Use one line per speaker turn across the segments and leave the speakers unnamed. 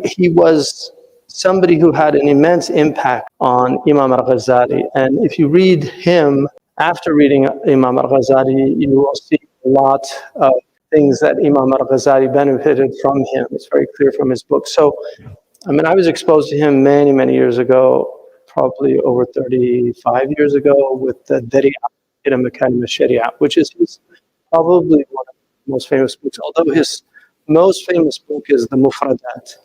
he was somebody who had an immense impact on Imam al-Ghazali. And if you read him, after reading Imam al-Ghazali, you will see a lot of things that Imam al-Ghazali benefited from him. It's very clear from his book. So, I mean, I was exposed to him many, many years ago, probably over 35 years ago, with the Dari'ah ila Makarim al-Sharia, which is probably one of the most famous books, although his most famous book is the Mufradat.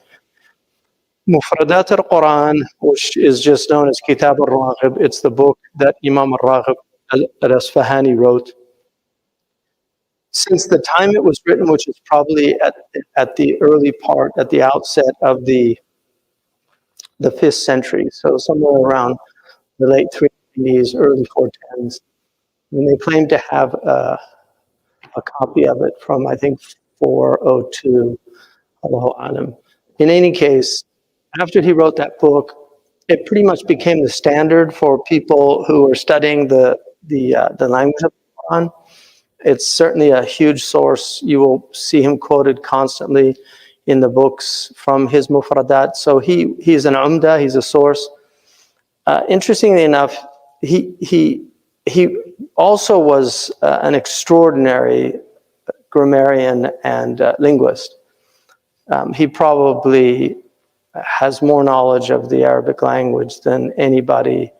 Mufradat al-Quran, which is just known as Kitab al-Raghib. It's the book that Imam al-Raghib al-Asfahani wrote. Since the time it was written, which is probably at the early part, at the outset of the 5th century, so somewhere around the late 390s, early 410s, and they claim to have a copy of it from, I think, 402, Allahu Alam. In any case, after he wrote that book, it pretty much became the standard for people who were studying the language of the Quran. It's certainly a huge source. You will see him quoted constantly in the books from his Mufradat. So he's an umda, he's a source. Interestingly enough, he also was an extraordinary grammarian and linguist. He probably has more knowledge of the Arabic language than anybody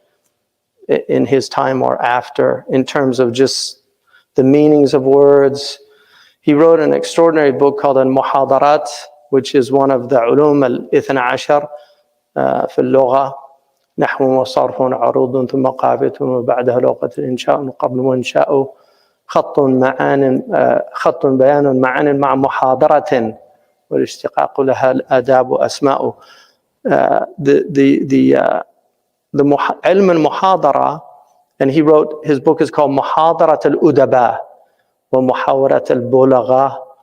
in his time or after, in terms of just the meanings of words. He wrote an extraordinary book called Al-Muhadarat, which is one of the ulum al-ithna ashar في اللغة. نحو وصرف عروض ثم قافية وبعدها لغة الإنشاء قبل وإنشاء خط بيان معان مع محاضرة والاشتقاق لها الآداب وأسماء. علم المحاضرة, and he wrote, his book is called محاضرة الأدباء ومحاورة البلغاء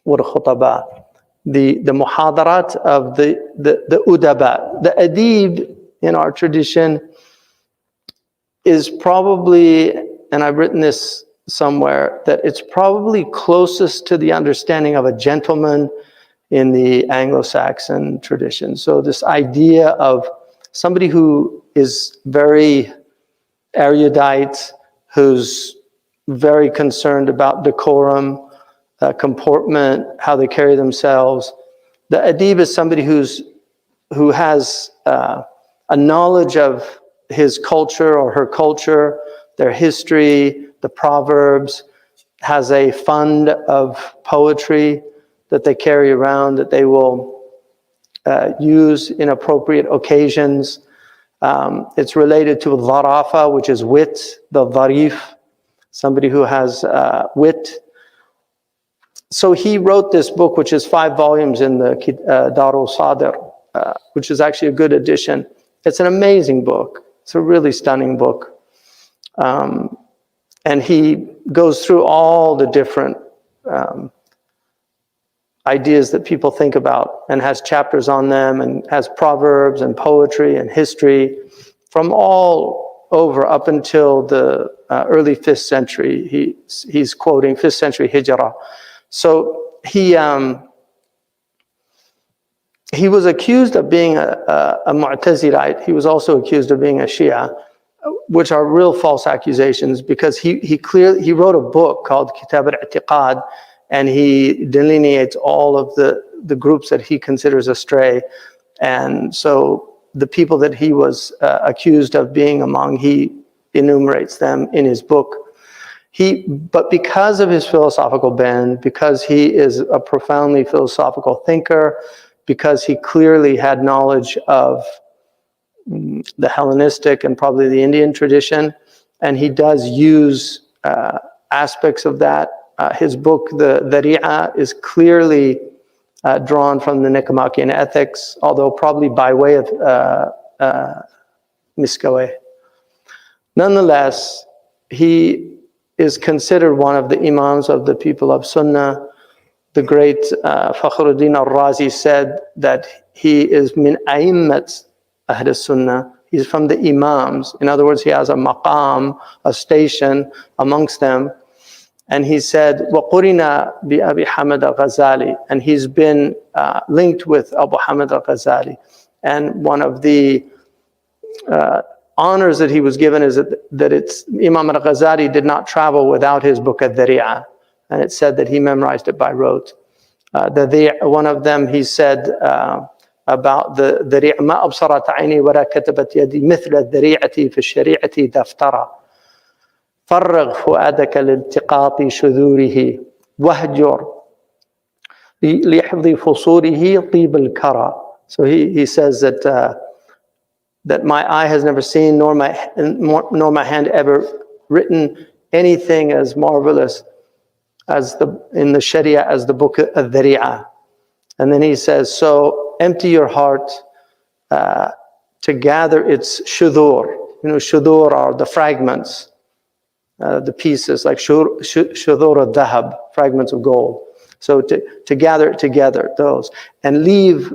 والخطباء. The muhadarat of the udaba. The adib in our tradition is probably, and I've written this somewhere, that it's probably closest to the understanding of a gentleman in the Anglo-Saxon tradition. So this idea of somebody who is very erudite, who's very concerned about decorum, comportment, how they carry themselves. The adib is somebody who has a knowledge of his culture or her culture, their history, the Proverbs, has a fund of poetry that they carry around, that they will use in appropriate occasions. It's related to dharafa, which is wit, the dharif, somebody who has wit. So he wrote this book, which is 5 volumes in the Darul Sadr, which is actually a good edition. It's an amazing book. It's a really stunning book. And he goes through all the different ideas that people think about, and has chapters on them, and has proverbs and poetry and history from all over up until the early 5th century. He's quoting 5th century Hijrah. So he was accused of being a Mu'tazilite. He was also accused of being a Shia, which are real false accusations, because he wrote a book called Kitab al-I'tiqad, and he delineates all of the groups that he considers astray. And so the people that he was accused of being among, he enumerates them in his book. But because of his philosophical bent, because he is a profoundly philosophical thinker, because he clearly had knowledge of the Hellenistic and probably the Indian tradition, and he does use aspects of that. His book, the Dhari'ah, is clearly drawn from the Nicomachean Ethics, although probably by way of Miskawayh. Nonetheless, he is considered one of the imams of the people of Sunnah. The great Fakhruddin al-Razi said that he is min a'immat Ahlus Sunnah. He's from the imams. In other words, he has a maqam, a station amongst them. And he said, وَقُرِنَا بِأَبِي حَمَدَ الْغَزَالِ, and he's been linked with Abu Hamid al-Ghazali. And one of the honors that he was given is that Imam al-Ghazali did not travel without his book al-Dhari'ah, and it said that he memorized it by rote. One of them, he said about the Dhari'ah, مَا أَبْصَرَتْ عَيْنِي وَلَا كَتَبَتْ يَدِي مِثْلَ الذَّرِيعَةِ فِي الشَّرِيعَةِ دَفْتَرًا فَرَّغْ فُؤَادَكَ لِالْتِقَاطِ شُذُورِهِ وَهْجُرْ لِحِفْظِ فُصُولِهِ طِيبَ الْكَرَى. So he says that my eye has never seen, nor my hand ever written anything as marvelous as in the Sharia as the book of Dhari'ah. And then he says, so empty your heart to gather its shudur. You know, shudur are the fragments, the pieces, like shudur al-dhahab, fragments of gold. So to gather it together, those, and leave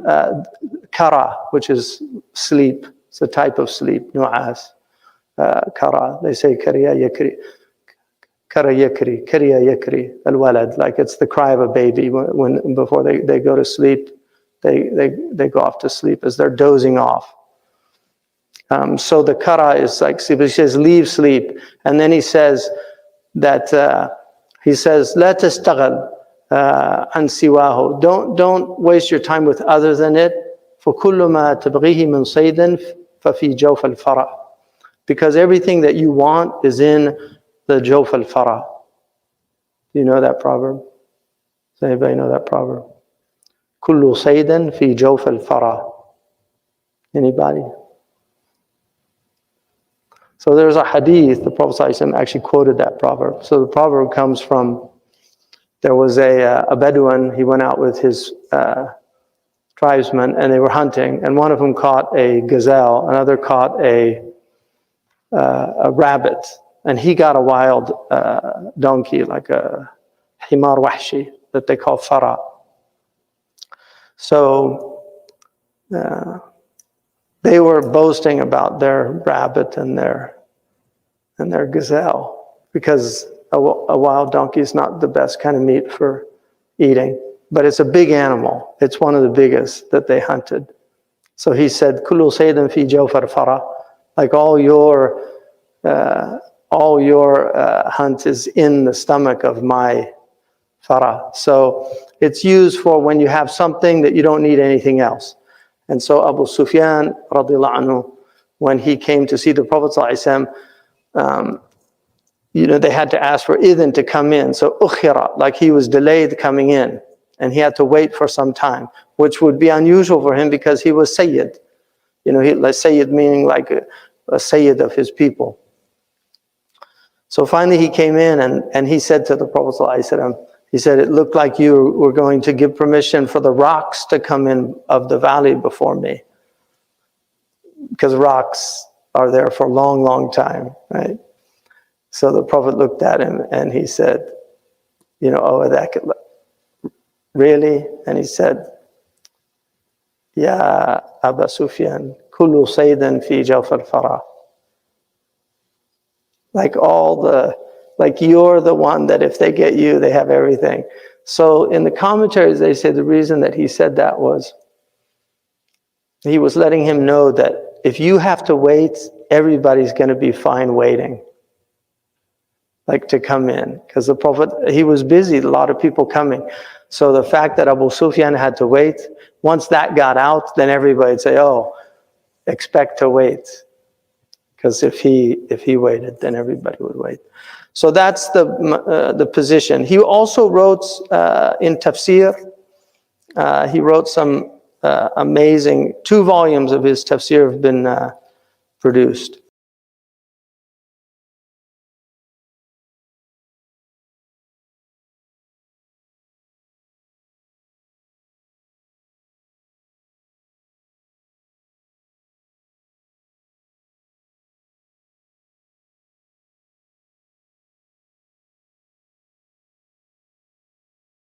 kara, which is sleep. It's a type of sleep, nu'as, kara. They say kariya yakri, kara yakri, kariya yakri, al-walad, like it's the cry of a baby when before they go to sleep, they go off to sleep as they're dozing off. So the kara is like sleep. He says, leave sleep. And then he says that, la tastaghal an siwahu. Don't waste your time with other than it. فَكُلُّ مَا تَبْغِيهِ مِنْ صَيْدٍ فَفِي جَوْفَ الْفَرَى. Because everything that you want is in the jawf al-fara. Do you know that proverb? Does anybody know that proverb? كُلُّ صَيْدٍ فِي جَوْفَ الْفَرَى. Anybody? So there's a hadith, the Prophet ﷺ actually quoted that proverb. So the proverb comes from, there was a Bedouin, he went out with his tribesmen and they were hunting, and one of them caught a gazelle, another caught a rabbit, and he got a wild donkey, like a himar wahshi, that they call fara. So they were boasting about their rabbit and their gazelle, because a wild donkey is not the best kind of meat for eating, but it's a big animal. It's one of the biggest that they hunted. So he said, "Kullu saydin fi jawfar fara," like all your hunt is in the stomach of my fara. So it's used for when you have something that you don't need anything else. And so Abu Sufyan, radiallahu anhu, when he came to see the Prophet ﷺ, they had to ask for idhn to come in. So ukhira, like he was delayed coming in, and he had to wait for some time, which would be unusual for him because he was Sayyid. Sayyid meaning like a Sayyid of his people. So finally he came in and he said to the Prophet ﷺ, he said, it looked like you were going to give permission for the rocks to come in of the valley before me. Because rocks are there for a long, long time, right? So the Prophet looked at him and he said, really? And he said, Ya Aba Sufyan, kullu saydan fi jawf al-fara. Like you're the one that if they get you, they have everything. So in the commentaries, they say the reason that he said that was he was letting him know that if you have to wait, everybody's going to be fine waiting, like to come in. Because the Prophet, he was busy, a lot of people coming. So the fact that Abu Sufyan had to wait, once that got out, then everybody would say, oh, expect to wait. Because if he waited, then everybody would wait. So that's the position. He also wrote in tafsir. He wrote some amazing 2 volumes of his tafsir have been produced.